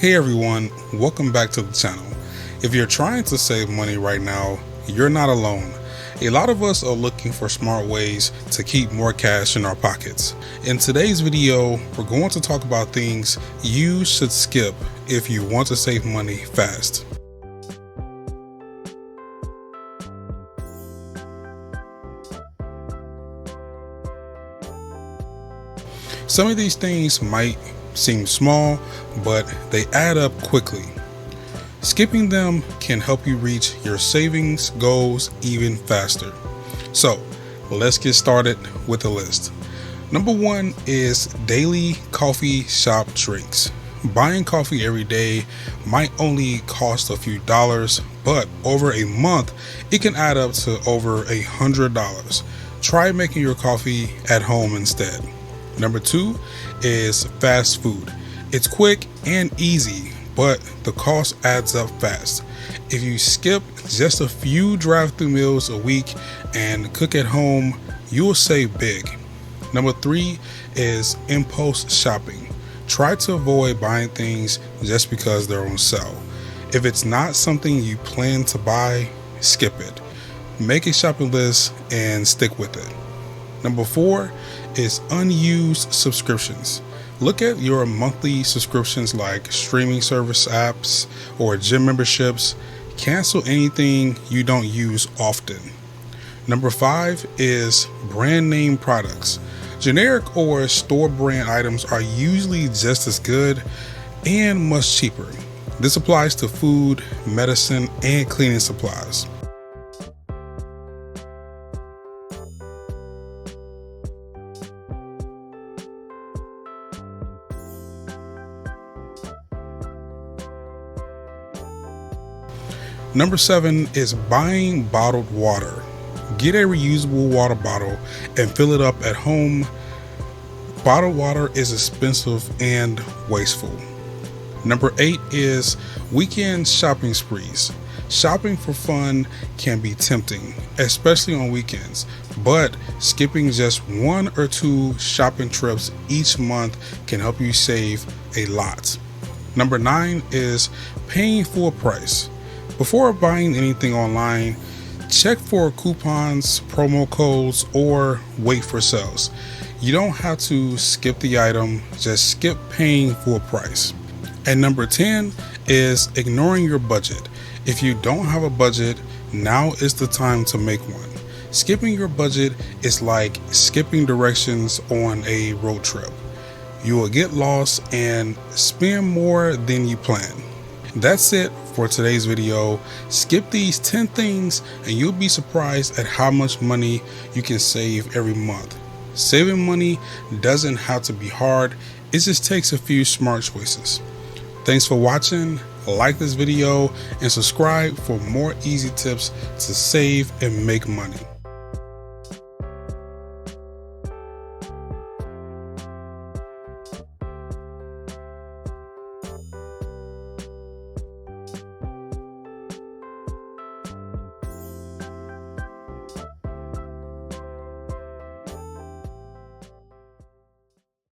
Hey everyone, welcome back to the channel. If you're trying to save money right now, you're not alone. A lot of us are looking for smart ways to keep more cash in our pockets. In today's video, we're going to talk about things you should skip if you want to save money fast. Some of these things might seem small, but they add up quickly. Skipping them can help you reach your savings goals even faster. So let's get started with the list. Number one is daily coffee shop drinks. Buying coffee every day might only cost a few dollars, but over a month, it can add up to over $100. Try making your coffee at home instead. Number two is fast food. It's quick and easy, but the cost adds up fast. If you skip just a few drive-through meals a week and cook at home, you will save big. Number three is impulse shopping. Try to avoid buying things just because they're on sale. If it's not something you plan to buy, skip it. Make a shopping list and stick with it. Number four is unused subscriptions. Look at your monthly subscriptions like streaming service apps or gym memberships. Cancel anything you don't use often. Number five is brand name products. Generic or store brand items are usually just as good and much cheaper. This applies to food, medicine, and cleaning supplies. Number seven is buying bottled water. Get a reusable water bottle and fill it up at home. Bottled water is expensive and wasteful. Number eight is weekend shopping sprees. Shopping for fun can be tempting, especially on weekends, but skipping just one or two shopping trips each month can help you save a lot. Number nine is paying full price. Before buying anything online, check for coupons, promo codes, or wait for sales. You don't have to skip the item, just skip paying full price. And number 10 is ignoring your budget. If you don't have a budget, now is the time to make one. Skipping your budget is like skipping directions on a road trip. You will get lost and spend more than you plan. That's it for today's video. Skip these 10 things and you'll be surprised at how much money you can save every month. Saving money doesn't have to be hard. It just takes a few smart choices. Thanks for watching. Like this video and subscribe for more easy tips to save and make money.